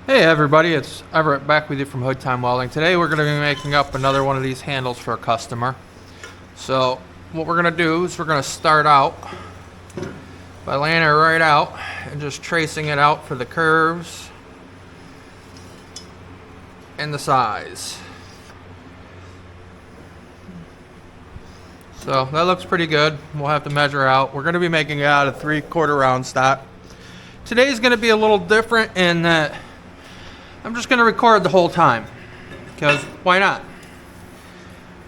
Hey everybody, it's Everett back with you from Hood Time Welding. Today we're going to be making up another one of these handles for a customer. So what we're going to do is we're going to start out by laying it right out and just tracing it out for the curves and the size. So that looks pretty good. We'll have to measure out. We're going to be making it out of 3/4 round stock. Today's going to be a little different in that I'm just going to record the whole time, because why not?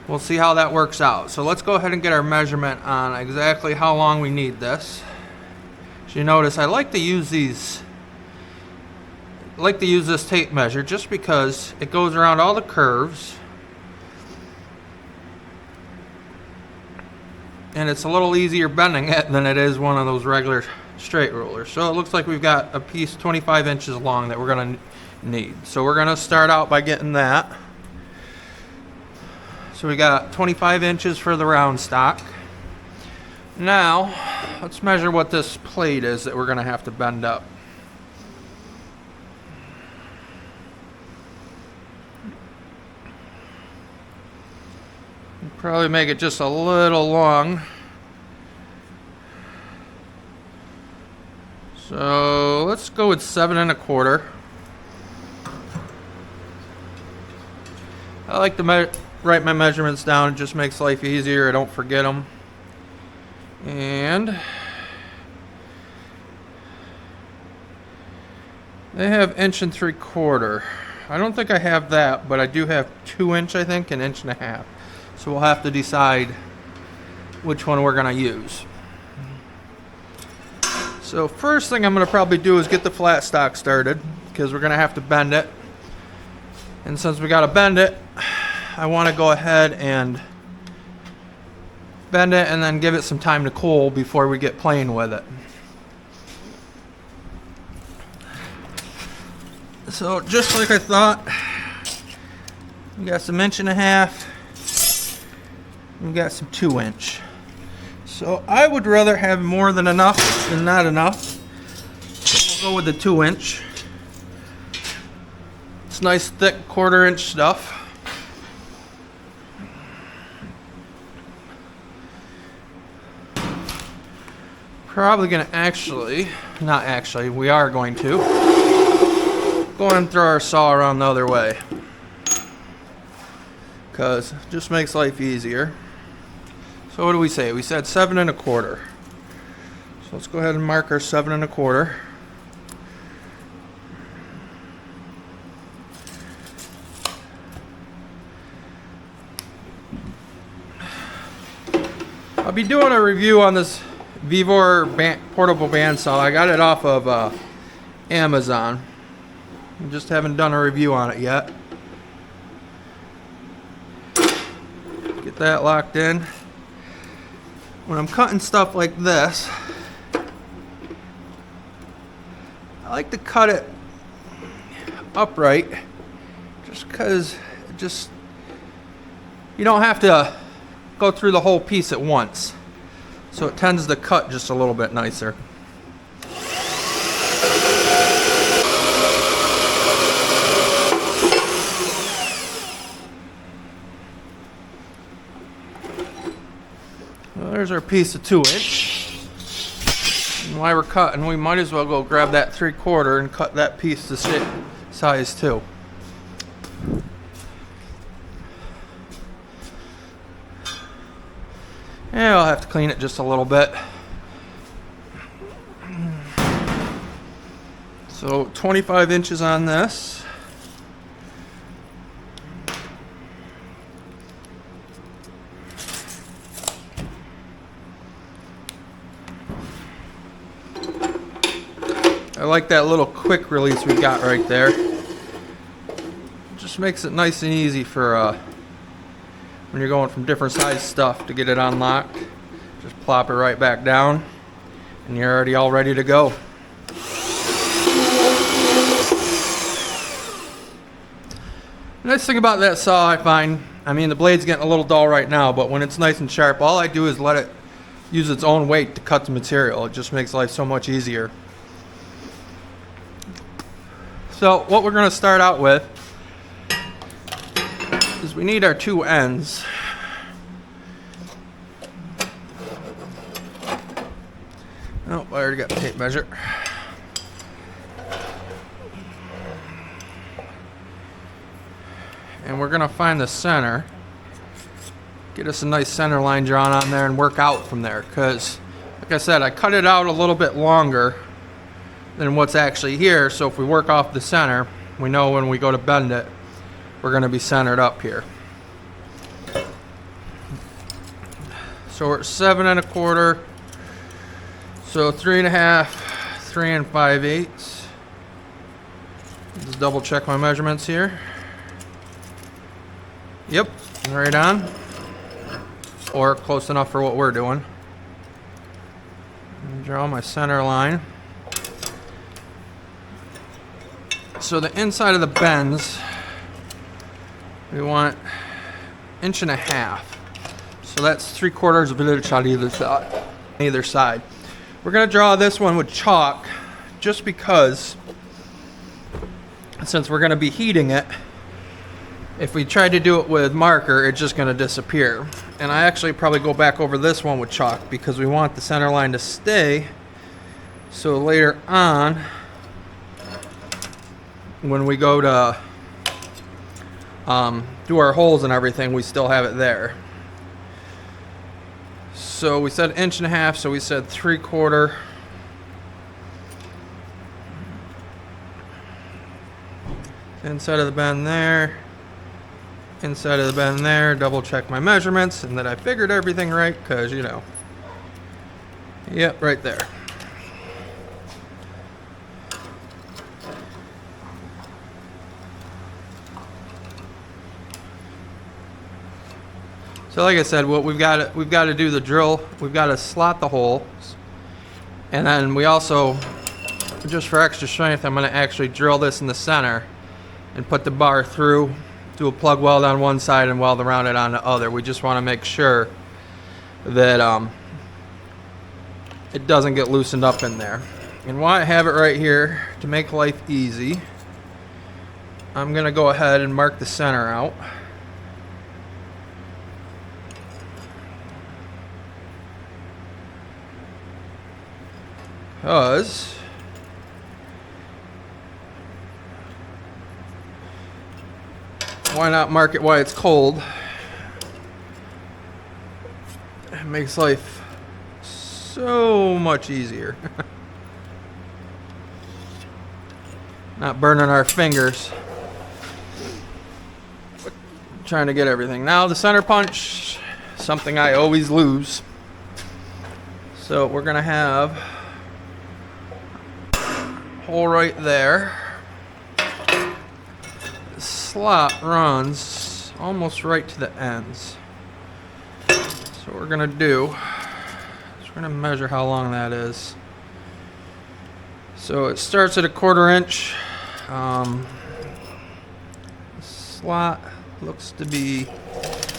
We'll see how that works out. So let's go ahead and get our measurement on exactly how long we need this. As you notice, I like to use this tape measure just because it goes around all the curves and it's a little easier bending it than it is one of those regular straight rulers. So it looks like we've got a piece 25 inches long that we're going to need. So we're going to start out by getting that. So we got 25 inches for the round stock. Now let's measure what this plate is that we're going to have to bend up. Probably make it just a little long. So let's go with 7 1/4. I like to write my measurements down. It just makes life easier. I don't forget them. And they have 1 3/4. I don't think I have that, but I do have 2 inch, I think, and 1 1/2. So we'll have to decide which one we're going to use. So first thing I'm going to probably do is get the flat stock started, because we're going to have to bend it. And since we got to bend it, I want to go ahead and bend it and then give it some time to cool before we get playing with it. So just like I thought, we got some 1 1/2. We got some 2 inch. So I would rather have more than enough than not enough. So we'll go with the 2 inch. It's nice thick 1/4 inch stuff. Probably gonna we are going to go and throw our saw around the other way, because it just makes life easier. So what do we say? We said 7 1/4. So let's go ahead and mark our 7 1/4. I'll be doing a review on this Vivor portable bandsaw. I got it off of Amazon. I just haven't done a review on it yet. Get that locked in. When I'm cutting stuff like this, I like to cut it upright, just because you don't have to go through the whole piece at once. So it tends to cut just a little bit nicer. Well, there's our piece of 2 inch. And while we're cutting, we might as well go grab that 3/4 and cut that piece to size too. Yeah, I'll have to clean it just a little bit. So 25 inches on this. I like that little quick release we got right there. Just makes it nice and easy for when you're going from different size stuff to get it unlocked. Just plop it right back down and you're already all ready to go. The nice thing about that saw, I find, the blade's getting a little dull right now, but when it's nice and sharp, all I do is let it use its own weight to cut the material. It just makes life so much easier. So what we're going to start out with is we need our two ends. Oh, I already got the tape measure. And we're going to find the center. Get us a nice center line drawn on there and work out from there. Because, like I said, I cut it out a little bit longer than what's actually here. So if we work off the center, we know when we go to bend it, we're going to be centered up here. So we're at 7 1/4. So 3 1/2, 3 5/8. Just double check my measurements here. Yep, right on. Or close enough for what we're doing. Draw my center line. So the inside of the bends, we want 1.5 inches. So that's 3/4 of an inch on either side. We're going to draw this one with chalk just because, since we're going to be heating it, if we try to do it with marker, it's just going to disappear. And I actually probably go back over this one with chalk because we want the center line to stay. So later on, when we go to do our holes and everything, we still have it there. So we said 1.5 inches, so we said 3/4. Inside of the bend there. Inside of the bend there. Double check my measurements and that I figured everything right, because, you know. Yep, right there. So like I said, what we've got to do the drill. We've got to slot the holes, and then we also, just for extra strength, I'm going to actually drill this in the center and put the bar through, do a plug weld on one side and weld around it on the other. We just want to make sure that it doesn't get loosened up in there. And while I have it right here, to make life easy, I'm going to go ahead and mark the center out. Because why not mark it while it's cold? It makes life so much easier. Not burning our fingers trying to get everything. Now the center punch, something I always lose. So we're gonna have hole right there. The slot runs almost right to the ends. So what we're gonna do is we're gonna measure how long that is. So it starts at 1/4 inch. Slot looks to be,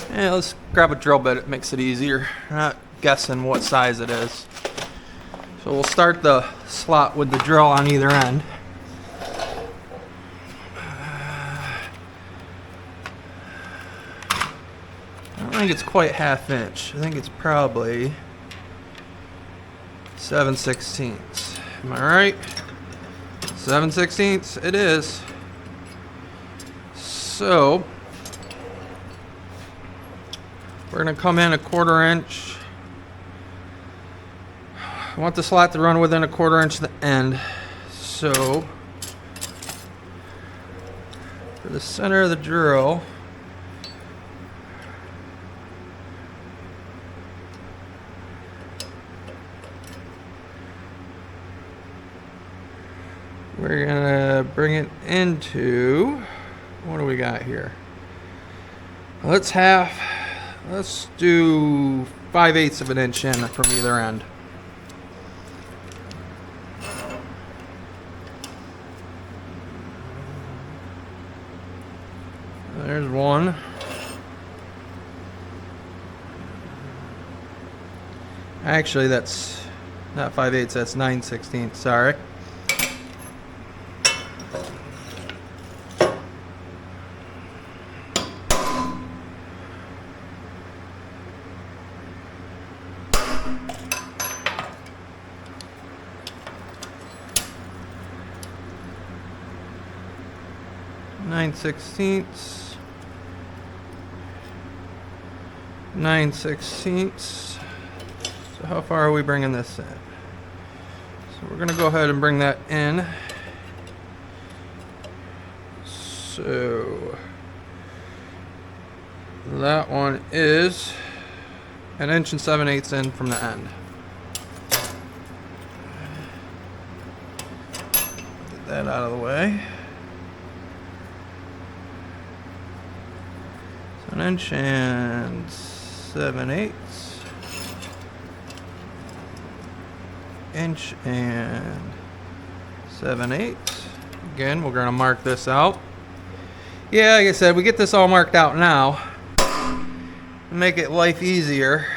let's grab a drill bit, it makes it easier. Not guessing what size it is. So we'll start the slot with the drill on either end. I don't think it's quite 1/2 inch. I think it's probably 7/16. Am I right? 7/16 it is. So we're going to come in 1/4 inch. I want the slot to run within 1/4 inch of the end. So for the center of the drill, we're gonna bring it into, what do we got here? Let's do 5/8 of an inch in from either end. There's one. Actually, that's not 5/8, that's 9/16, sorry. 9/16. 9/16. So how far are we bringing this in? So we're gonna go ahead and bring that in. So that one is 1 7/8 in from the end. Get that out of the way. So 1 7/8. 1 7/8. Again, we're going to mark this out. Yeah, like I said, we get this all marked out now to make it life easier.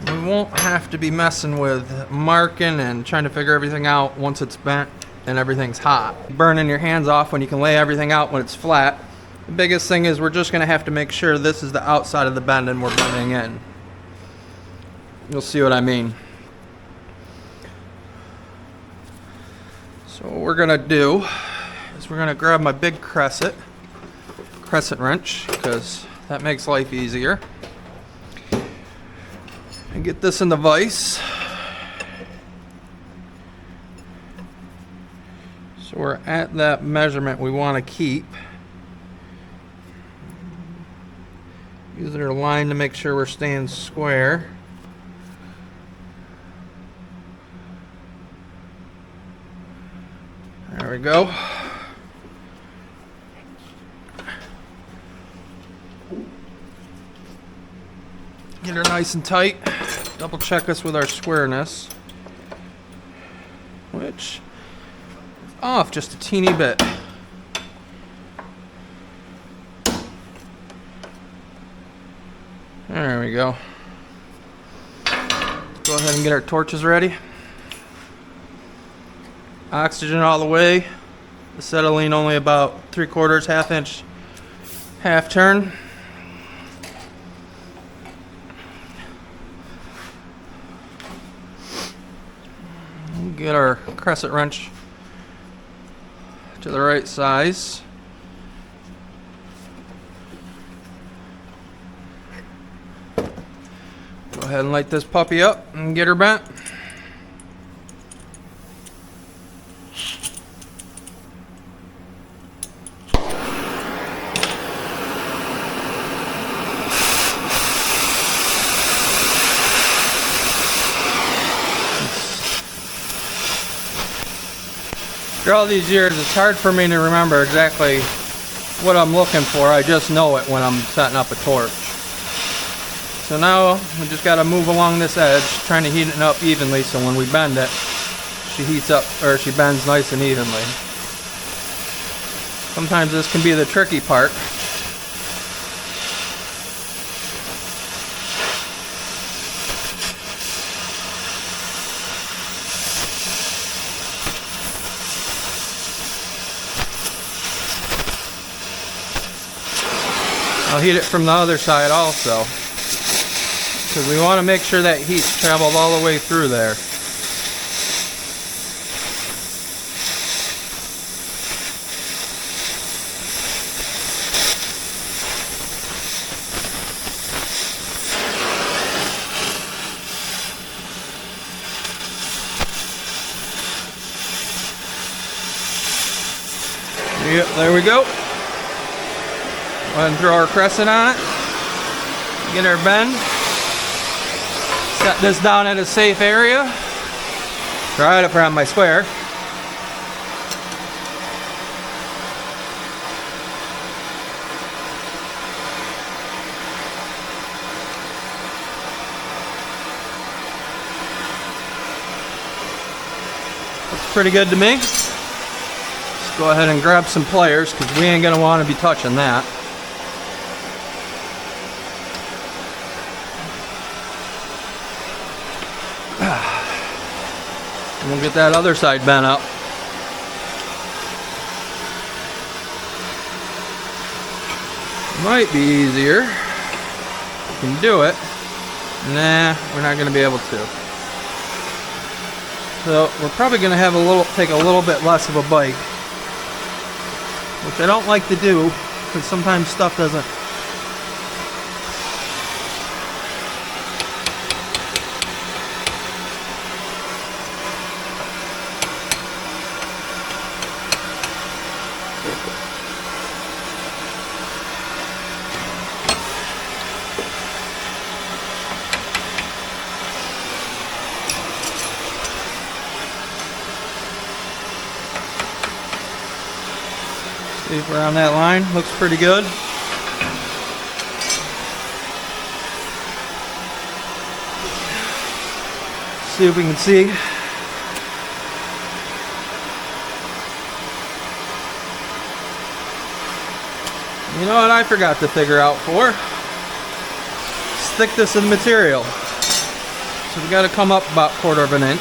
We won't have to be messing with marking and trying to figure everything out once it's bent and everything's hot. Burning your hands off when you can lay everything out when it's flat. The biggest thing is we're just going to have to make sure this is the outside of the bend and we're bending in. You'll see what I mean. So what we're going to do is we're going to grab my big crescent wrench, because that makes life easier, and get this in the vise. So we're at that measurement we want to keep. Use our line to make sure we're staying square. There we go. Get her nice and tight. Double check us with our squareness, which is off just a teeny bit. There we go. Let's go ahead and get our torches ready. Oxygen all the way. Acetylene only about 3/4, ½ inch, half turn. Get our crescent wrench to the right size. Go ahead and light this puppy up and get her bent. After all these years, it's hard for me to remember exactly what I'm looking for. I just know it when I'm setting up a torch. So now we just got to move along this edge, trying to heat it up evenly, so when we bend it, she heats up, or she bends nice and evenly. Sometimes this can be the tricky part. I'll heat it from the other side also, because we want to make sure that heat's traveled all the way through there. Yep, there we go. Go ahead and throw our crescent on it. Get our bend. Set this down at a safe area. Right up around my square. Looks pretty good to me. Let's go ahead and grab some pliers, because we ain't gonna want to be touching that. And we'll get that other side bent up. Might be easier. We can do it. Nah, we're not going to be able to. So we're probably going to have take a little bit less of a bite which I don't like to do because sometimes stuff doesn't. See if we're on that line. Looks pretty good. See if we can see. You know what I forgot to figure out for? Thickness of material. So we got to come up about 1/4 of an inch.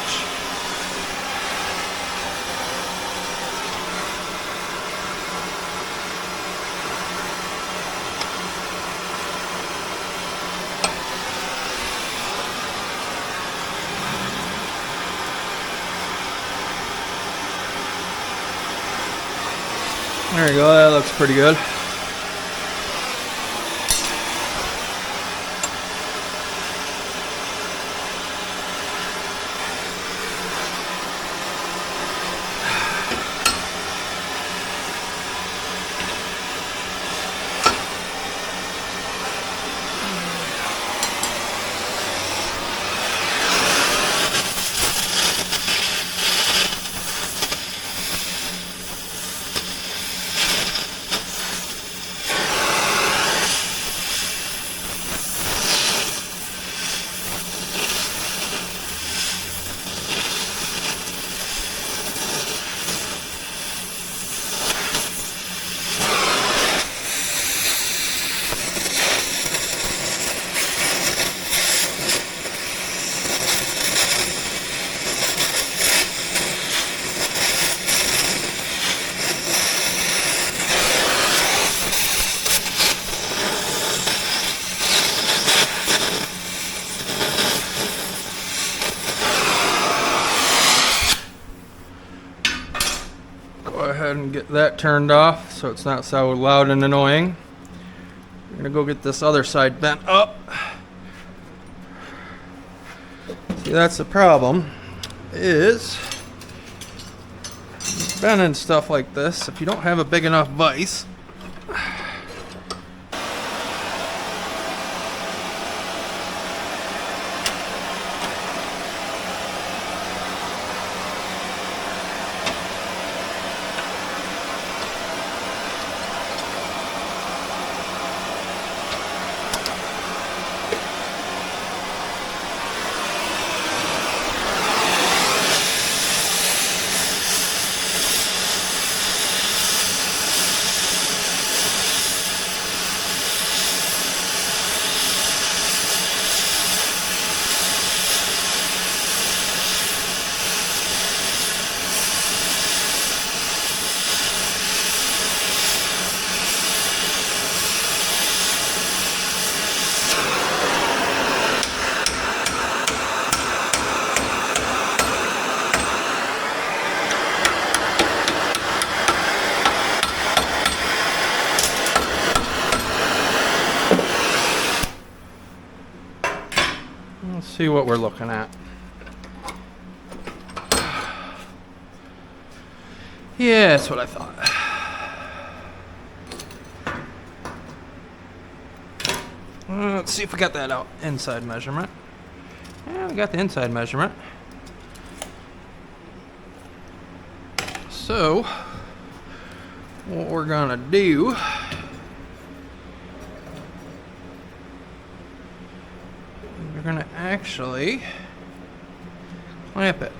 There you go, that looks pretty good. Go ahead and get that turned off so it's not so loud and annoying. I'm gonna go get this other side bent up. See, that's the problem, is bending stuff like this, if you don't have a big enough vise, let's see what we're looking at. Yeah, that's what I thought. Let's see if we got that out. Inside measurement. Yeah, we got the inside measurement. So, what we're gonna do, we're gonna actually clamp it.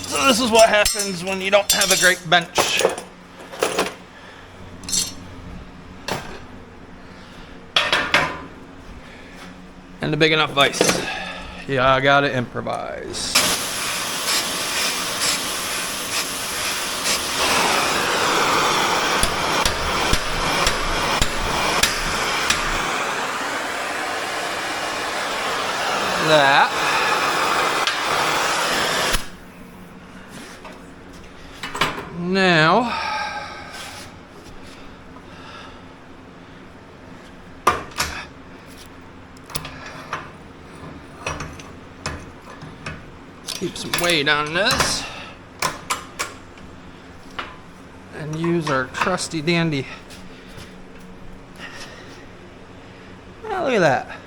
So this is what happens when you don't have a great bench. and a big enough vise. Yeah, I gotta improvise. That. Now, keep some weight on this and use our trusty dandy. Oh, look at that.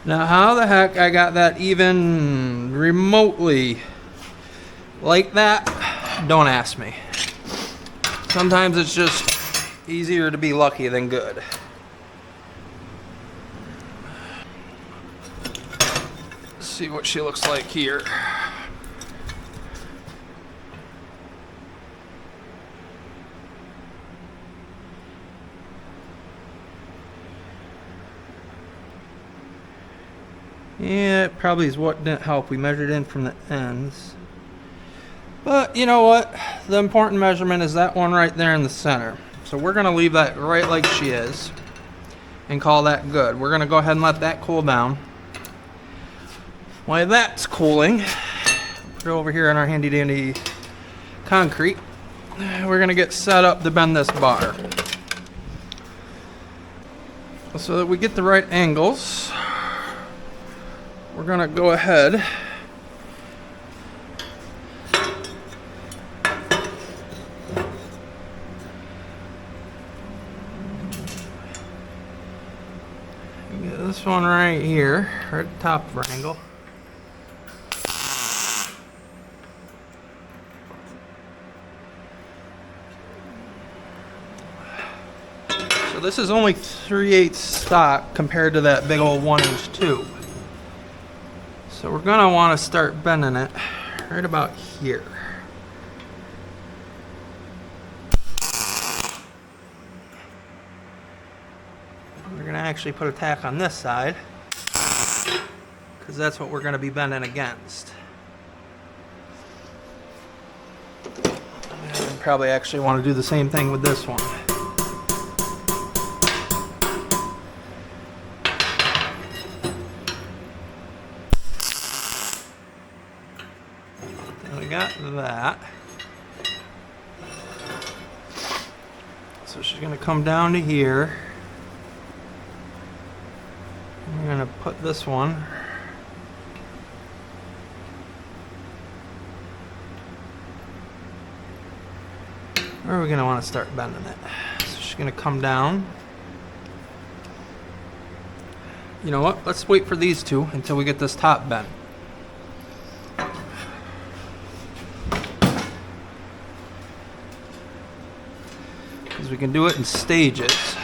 Now, how the heck I got that even remotely like that, don't ask me. Sometimes it's just easier to be lucky than good. Let's see what she looks like here. Yeah, it probably is what didn't help. We measured in from the ends. But you know what? The important measurement is that one right there in the center. So we're going to leave that right like she is and call that good. We're going to go ahead and let that cool down. While that's cooling, put it over here in our handy dandy concrete. We're going to get set up to bend this bar. So that we get the right angles, we're going to go ahead get this one right here, right at the top of our angle. So this is only 3/8 stock compared to that big old 1-inch tube. So we're going to want to start bending it right about here. We're going to actually put a tack on this side because that's what we're going to be bending against. And probably actually want to do the same thing with this one. Got that. So she's going to come down to here. We're going to put this one where are we going to want to start bending it. So she's going to come down. You know what? Let's wait for these two until we get this top bent. We can do it in stages.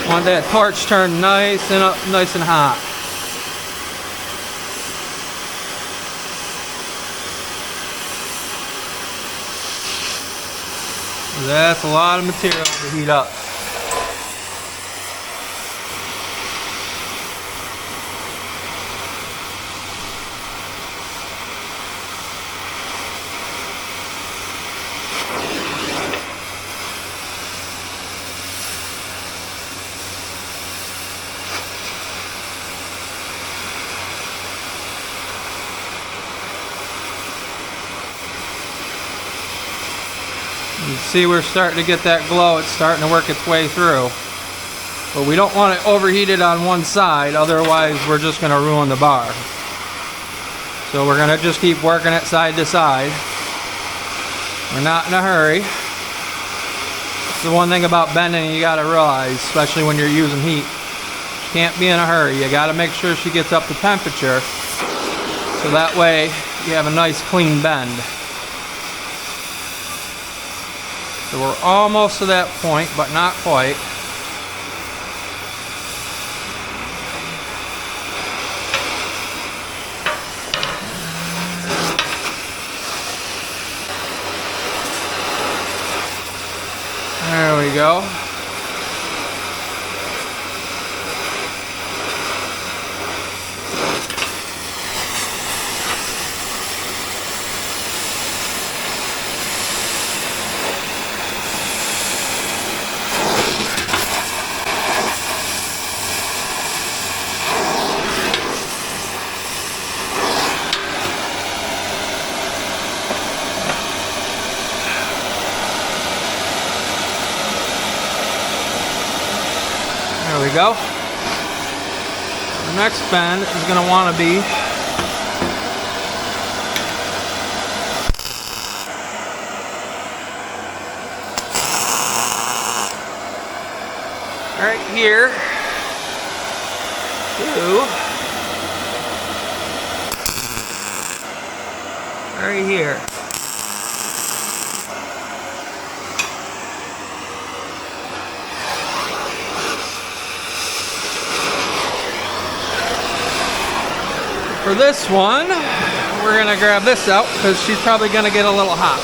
Want that torch turned nice and up, nice and hot. That's a lot of material to heat up. You see we're starting to get that glow. It's starting to work its way through. But we don't want it overheated on one side, otherwise we're just going to ruin the bar. So we're going to just keep working it side to side. We're not in a hurry. That's the one thing about bending you got to realize, especially when you're using heat. You can't be in a hurry. You got to make sure she gets up to temperature, so that way you have a nice clean bend. So we're almost to that point, but not quite. go. There we go. The next bend is going to want to be right here to right here. For this one, we're gonna grab this out because she's probably gonna get a little hot.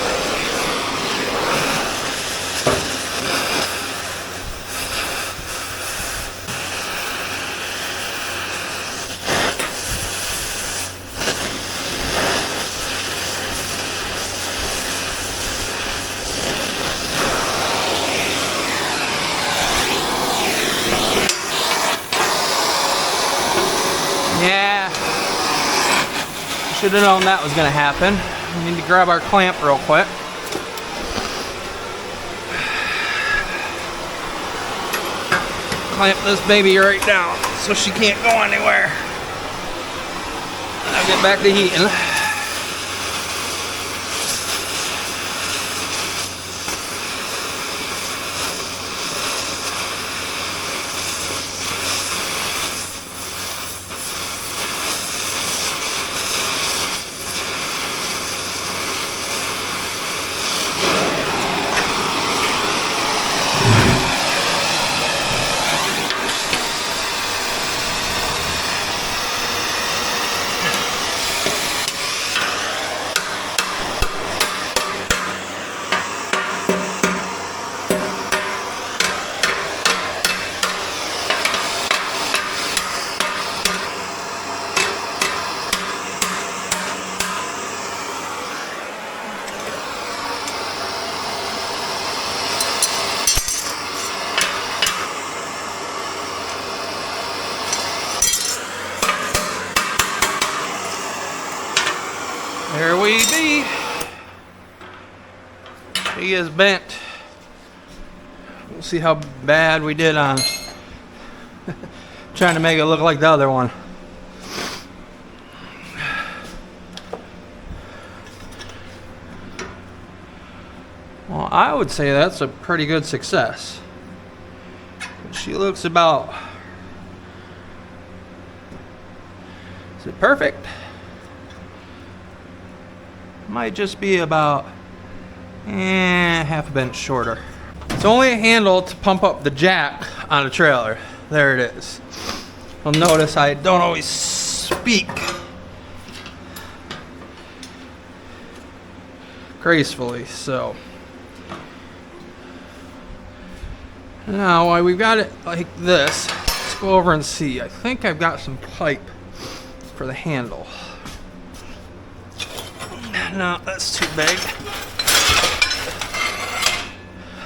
Yeah. Should have known that was going to happen. We need to grab our clamp real quick. Clamp this baby right down so she can't go anywhere. I'll get back to heating. There we be. He is bent. We'll see how bad we did on trying to make it look like the other one. Well, I would say that's a pretty good success. She looks about... Is it perfect? Might just be about half a bench shorter. It's only a handle to pump up the jack on a trailer. There it is. You'll notice I don't always speak gracefully, so now while we've got it like this, let's go over and see. I think I've got some pipe for the handle. No, that's too big.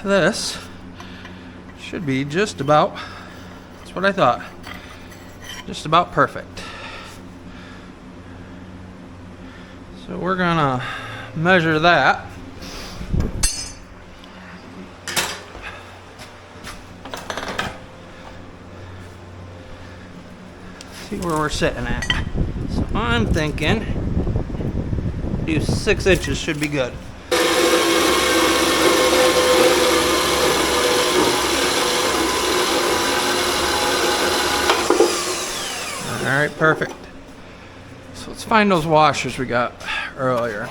This should be just about, that's what I thought, just about perfect. So we're gonna measure that. See where we're sitting at. So I'm thinking do 6 inches should be good. Alright, perfect. So let's find those washers we got earlier.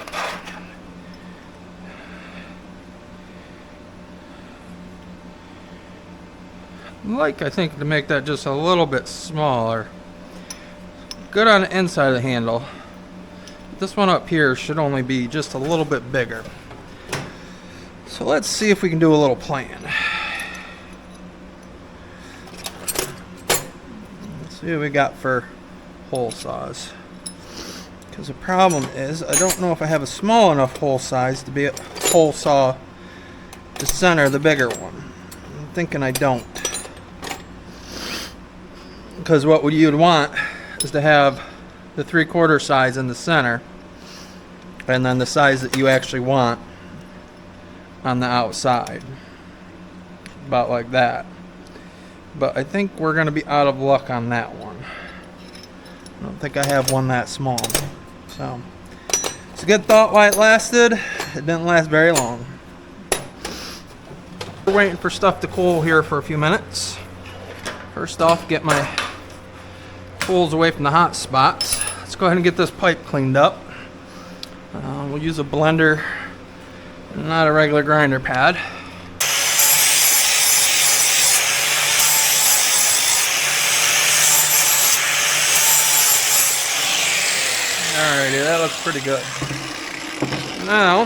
I think to make that just a little bit smaller. Good on the inside of the handle. This one up here should only be just a little bit bigger. So let's see if we can do a little plan. See what we got for hole saws. Because the problem is, I don't know if I have a small enough hole size to be a hole saw to center the bigger one. I'm thinking I don't. Because what you'd want is to have the 3/4 size in the center, and then the size that you actually want on the outside. About like that. But I think we're going to be out of luck on that one. I don't think I have one that small. So, it's a good thought why it lasted. It didn't last very long. We're waiting for stuff to cool here for a few minutes. First off, get my tools away from the hot spots. Let's go ahead and get this pipe cleaned up. We'll use a blender, not a regular grinder pad. Alrighty, that looks pretty good. Now,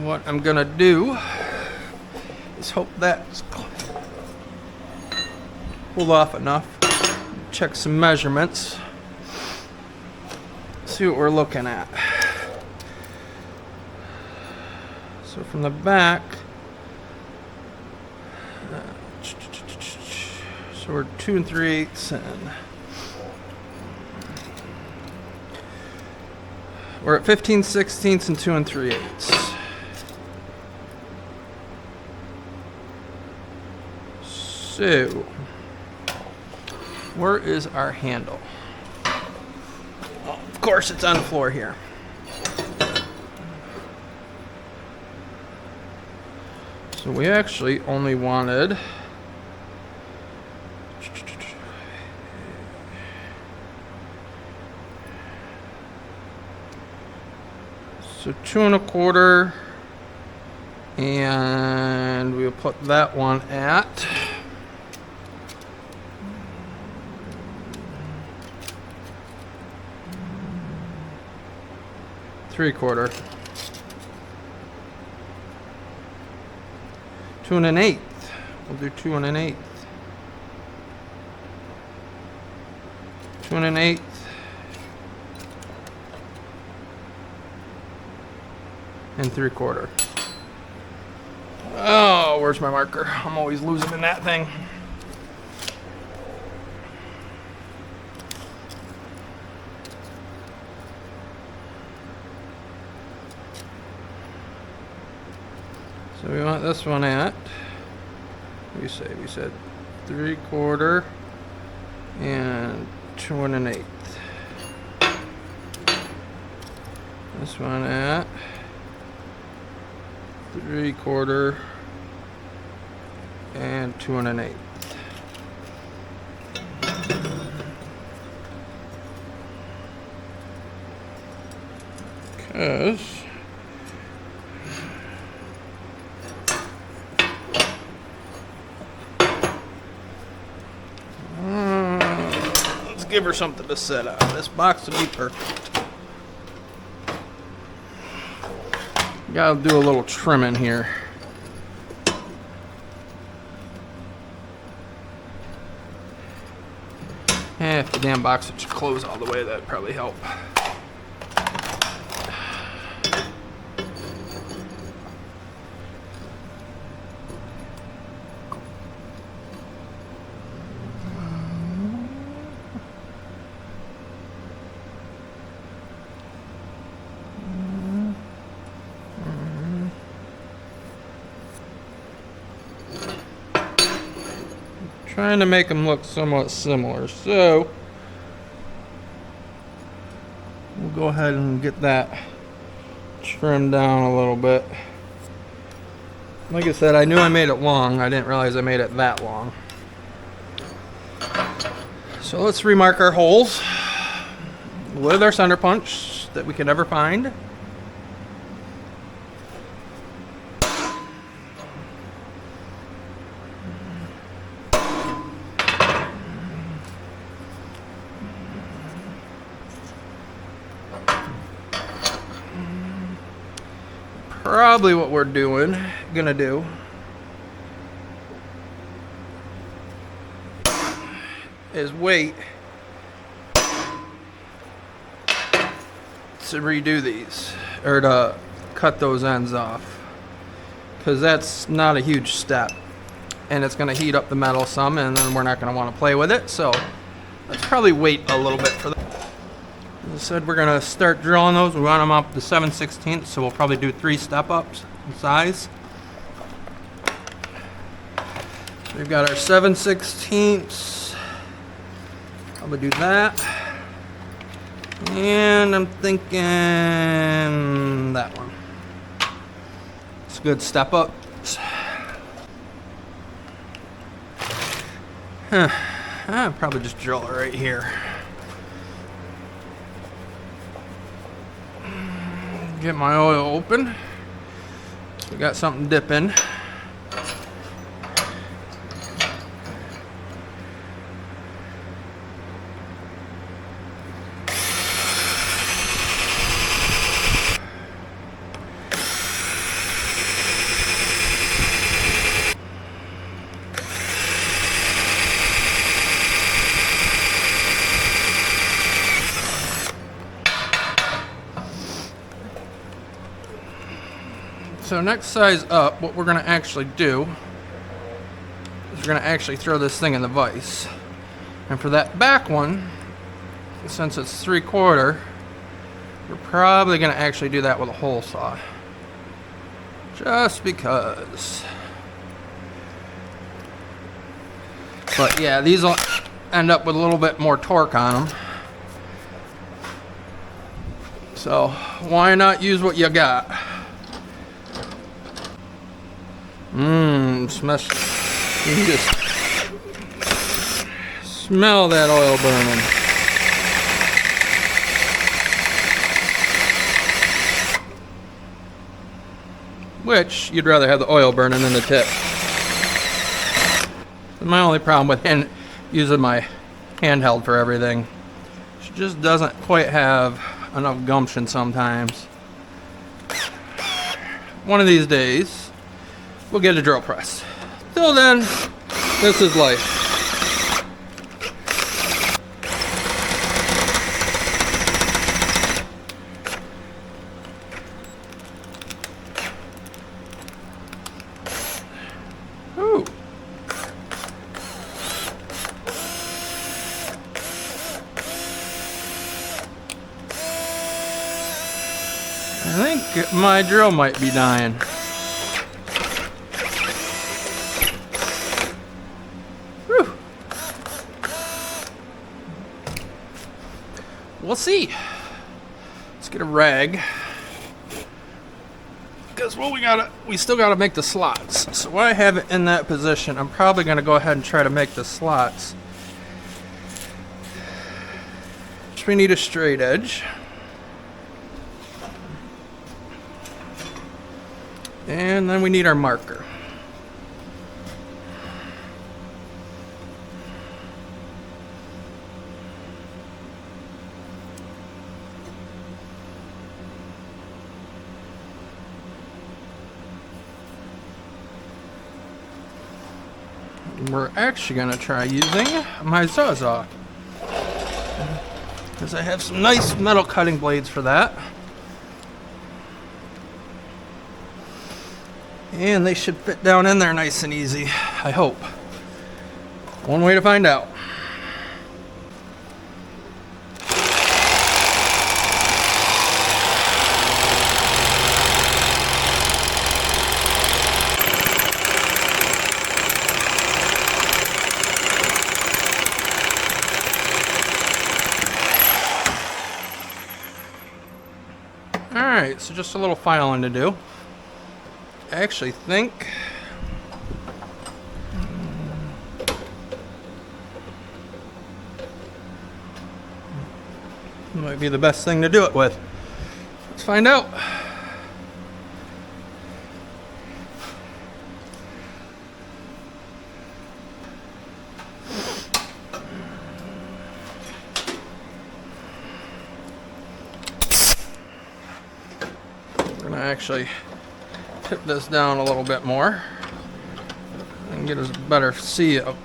what I'm gonna do is hope that's pulled off enough. Check some measurements. See what we're looking at. So from the back, so we're 2 3/8 in. We're at 15/16 and 2 3/8. So, where is our handle? Oh, of course, it's on the floor here. So we actually only wanted so 2 1/4, and we'll put that one at 3/4. 2 1/8. We'll do 2 1/8. 2 1/8. And 3/4. Oh, where's my marker? I'm always losing in that thing. So we want this one at, we said 3/4 and 2 1/8. This one at 3/4 and 2 1/8. Because let's give her something to sit on. This box would be perfect. Gotta do a little trimming here. If the damn box would just close all the way, that'd probably help. Trying to make them look somewhat similar, so we'll go ahead and get that trimmed down a little bit. Like I said, I knew I made it long. I didn't realize I made it that long. So let's remark our holes with our center punch that we could ever find. Probably what we're gonna do is wait to redo these, or to cut those ends off, because that's not a huge step, and it's going to heat up the metal some, and then we're not going to want to play with it. So let's probably wait a little bit for that. As I said, we're going to start drilling those. We want them up to 7/16, so we'll probably do 3 step-ups in size. So we've got our 7/16. Probably do that. And I'm thinking that one. It's a good step up. I'll probably just drill it right here. Get my oil open. We got something to dip in. So next size up, what we're going to actually do is we're going to actually throw this thing in the vise. And for that back one, since it's 3/4, we're probably going to actually do that with a hole saw. Just because. But yeah, these will end up with a little bit more torque on them. So why not use what you got? Smell. You can just smell that oil burning. Which you'd rather have the oil burning than the tip. My only problem with using my handheld for everything, she just doesn't quite have enough gumption sometimes. One of these days, we'll get a drill press. Till then, this is life. Ooh. I think my drill might be dying. Whew. We'll see. Let's get a rag. Because what we still gotta make the slots. So while I have it in that position, I'm probably gonna go ahead and try to make the slots. So we need a straight edge. And then we need our marker. We're actually going to try using my Sawzall, because I have some nice metal cutting blades for that. And they should fit down in there nice and easy, I hope. One way to find out. Alright, so just a little filing to do. I actually think might be the best thing to do it with. Let's find out. We're gonna actually tip this down a little bit more and get us better see of.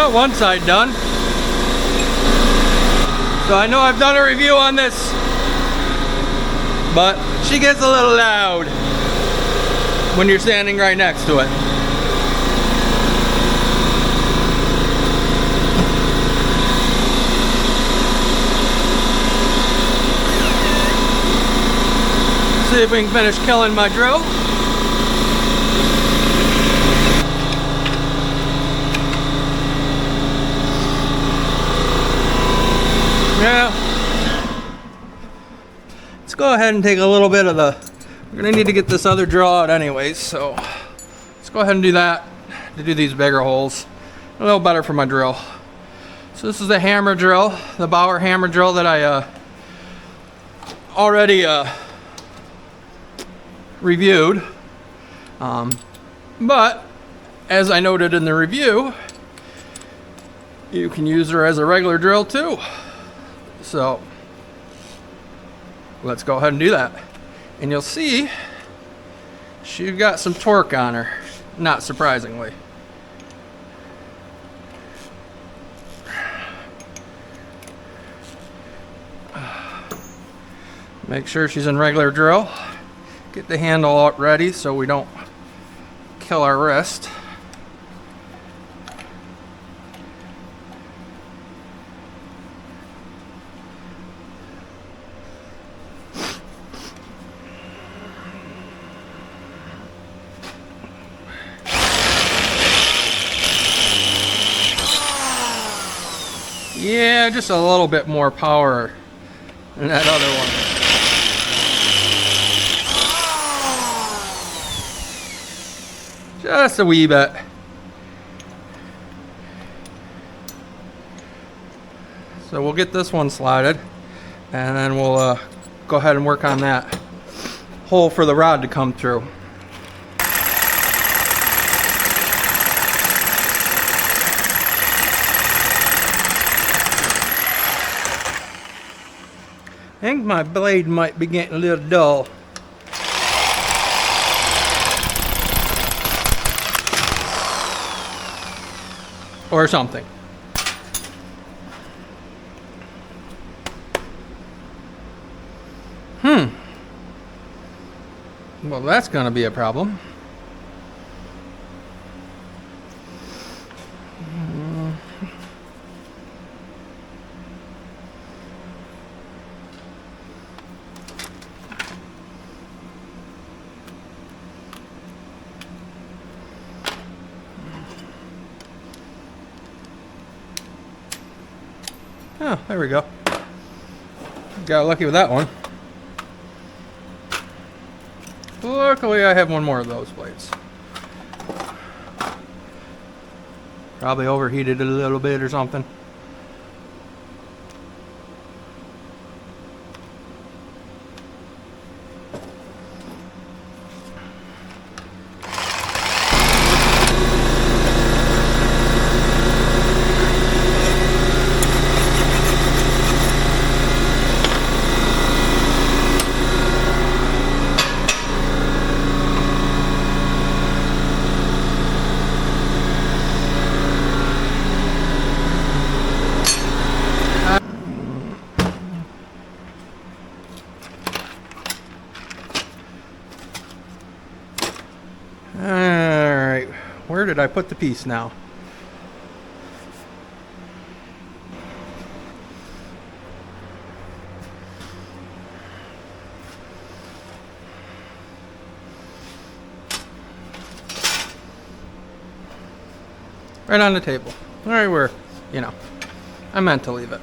Well, one side done. So I know I've done a review on this, but she gets a little loud when you're standing right next to it. See if we can finish killing my drill. Yeah. Let's go ahead and take a little bit of the, we're gonna need to get this other drill out anyways, so let's go ahead and do that to do these bigger holes. A little better for my drill. So this is the hammer drill, the Bauer hammer drill that I already reviewed. But as I noted in the review, you can use her as a regular drill too. So let's go ahead and do that. And you'll see she's got some torque on her, not surprisingly. Make sure she's in regular drill. Get the handle out ready so we don't kill our wrist. Yeah, just a little bit more power than that other one. Just a wee bit. So we'll get this one slotted, and then we'll go ahead and work on that hole for the rod to come through. I think my blade might be getting a little dull. Or something. Well, that's going to be a problem. Oh, there we go. Got lucky with that one. Luckily, I have one more of those blades. Probably overheated it a little bit or something. Alright, where did I put the piece now? Right on the table. Right where, you know, I meant to leave it.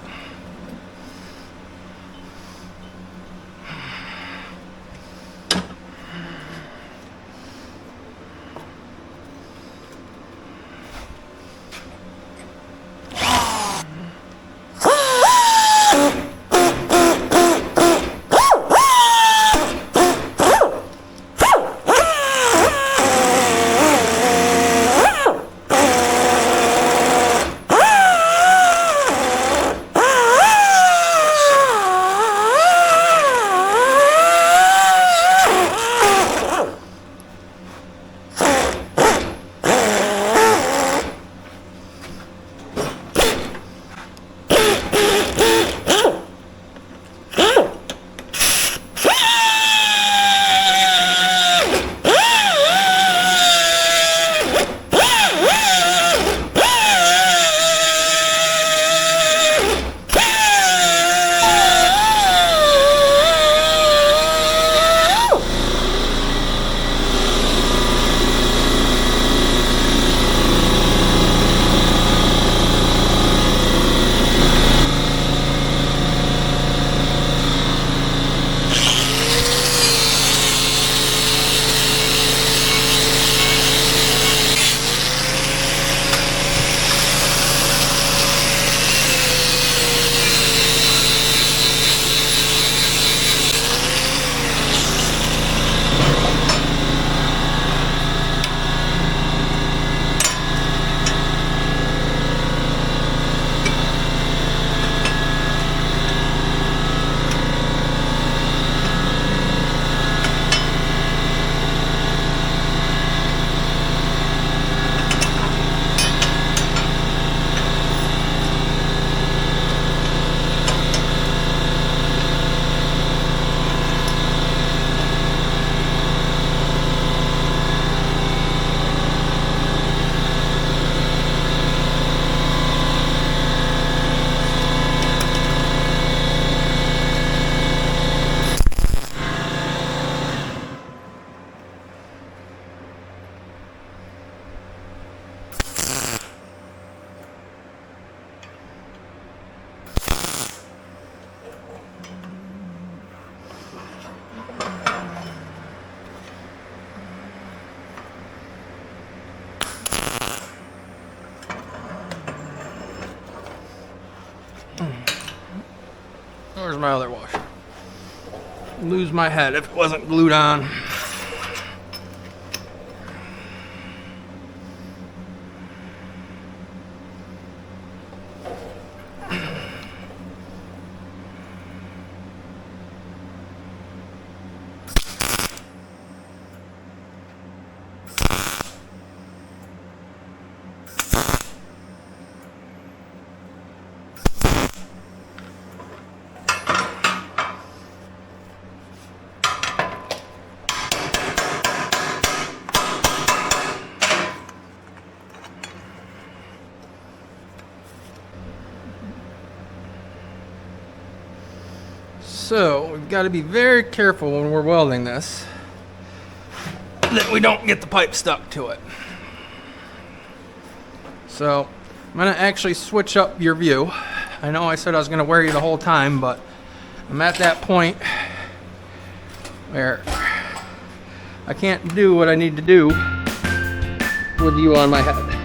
Where's my other washer? Lose my head if it wasn't glued on. So we've got to be very careful when we're welding this that we don't get the pipe stuck to it. So I'm going to actually switch up your view. I know I said I was going to wear you the whole time, but I'm at that point where I can't do what I need to do with you on my head.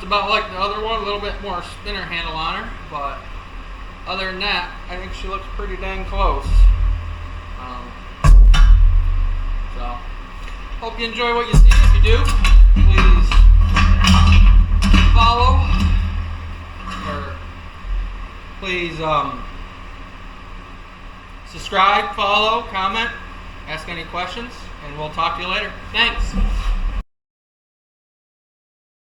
about like the other one, a little bit more spinner handle on her, but other than that, I think she looks pretty dang close. So, hope you enjoy what you see. If you do, please follow, or please subscribe, follow, comment, ask any questions, and we'll talk to you later. Thanks.